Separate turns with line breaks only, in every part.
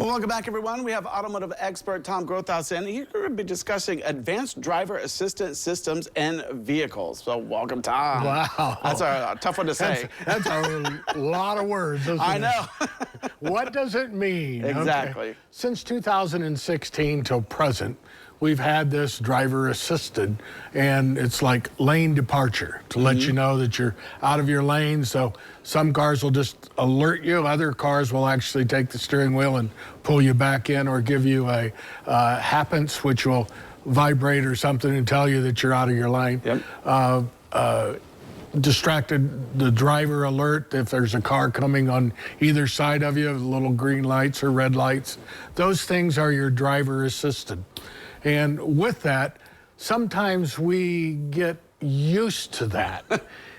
Well, welcome back, everyone. We have automotive expert Tom Grothous in. He's going to be discussing advanced driver assistance systems in vehicles. So welcome, Tom.
Wow.
That's a tough one to say.
That's a lot of words.
I know.
What does it mean?
Exactly.
Okay. Since 2016 till present, we've had this driver assisted, and it's like lane departure to let you know that you're out of your lane. So some cars will just alert you. Other cars will actually take the steering wheel and pull you back in, or give you a happens, which will vibrate or something and tell you that you're out of your lane.
Yep.
Distracted the driver alert if there's a car coming on either side of you, little green lights or red lights. Those things are your driver assisted. And with that, sometimes we get used to that.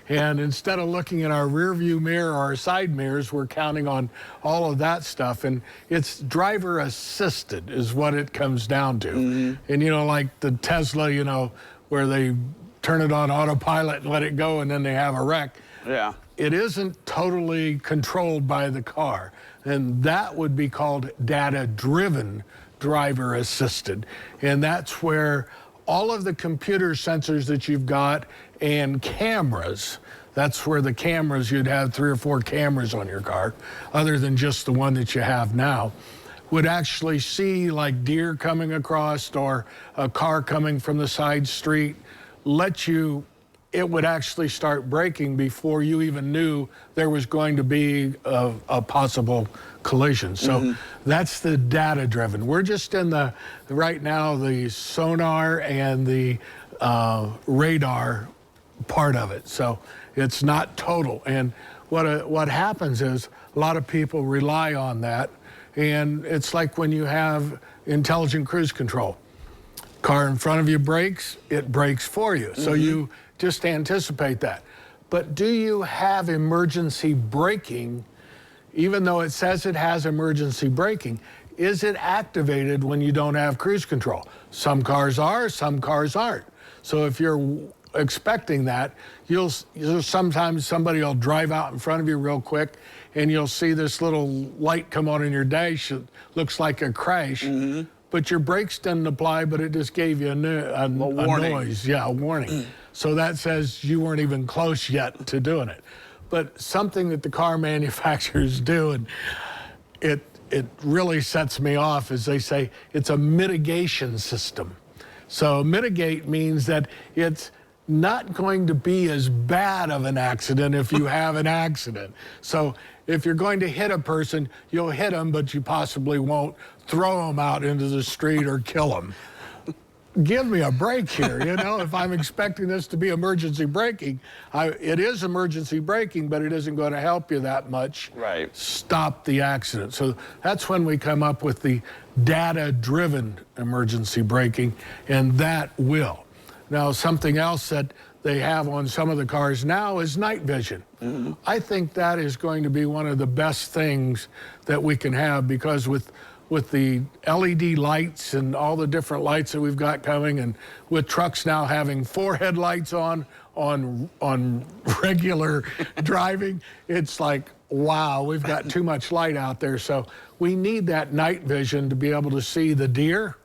And instead of looking at our rear view mirror or our side mirrors, we're counting on all of that stuff. And it's driver assisted is what it comes down to. And, you know, like the Tesla, you know, where they turn it on autopilot and let it go and then they have a wreck.
Yeah.
It isn't totally controlled by the car. And that would be called data-driven driver assisted. And that's where all of the computer sensors that you've got and cameras, that's where the cameras, you'd have 3 or 4 cameras on your car, other than just the one that you have now, would actually see like deer coming across or a car coming from the side street, it would actually start braking before you even knew there was going to be a possible collision. So that's the data-driven. We're just in right now, the sonar and the radar part of it. So it's not total. And what happens is a lot of people rely on that. And it's like when you have intelligent cruise control. Car in front of you brakes, it brakes for you. So you just anticipate that. But do you have emergency braking? Even though it says it has emergency braking, is it activated when you don't have cruise control? Some cars are, some cars aren't. So if you're expecting that, you'll sometimes somebody will drive out in front of you real quick and you'll see this little light come on in your dash. It looks like a crash. But your brakes didn't apply, but it just gave you a noise. Yeah, a warning. So that says you weren't even close yet to doing it. But something that the car manufacturers do, and it really sets me off, is they say it's a mitigation system. So mitigate means that it's not going to be as bad of an accident if you have an accident. So if you're going to hit a person, you'll hit them, but you possibly won't throw them out into the street or kill them. Give me a break here, you know? If I'm expecting this to be emergency braking, it is emergency braking, but it isn't going to help you that much.
Right.
Stop the accident. So that's when we come up with the data-driven emergency braking, and that will. Now, something else that they have on some of the cars now is night vision. I think that is going to be one of the best things that we can have, because with the LED lights and all the different lights that we've got coming, and with trucks now having 4 headlights on regular driving, it's like, wow, we've got too much light out there. So we need that night vision to be able to see the deer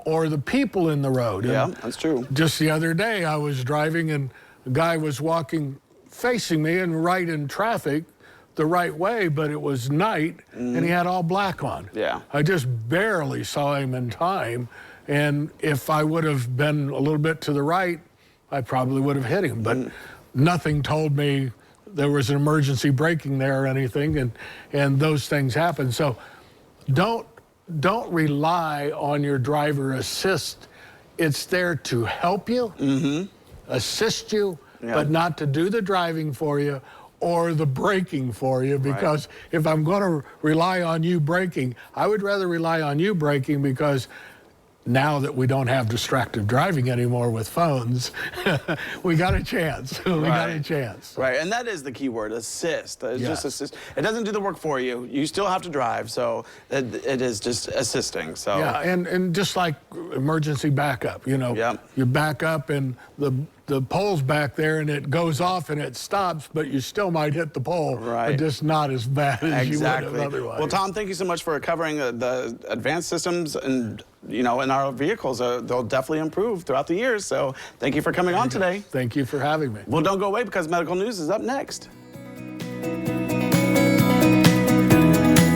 or the people in the road.
Yeah,
and
that's true.
Just the other day, I was driving and a guy was walking facing me and right in traffic the right way, but it was night and he had all black on.
Yeah.
I just barely saw him in time. And if I would have been a little bit to the right, I probably would have hit him. But nothing told me there was an emergency braking there or anything, and those things happen. So don't rely on your driver assist. It's there to help you, assist you, but not to do the driving for you or the braking for you, because if I'm going to rely on you braking, I would rather rely on you braking, because now that we don't have distracted driving anymore with phones, we got a chance. We got a chance.
Right, and that is the key word, assist. It's just assist. It doesn't do the work for you. You still have to drive, so it is just assisting. So
yeah, and just like emergency backup, you know, you back up and the the pole's back there and it goes off and it stops, but you still might hit the pole,
Right.
but just not as bad as you would have
Exactly.
otherwise.
Well, Tom, thank you so much for covering the advanced systems and, in our vehicles. They'll definitely improve throughout the years. So thank you for coming on today.
Thank you for having me.
Well, don't go away because medical news is up next.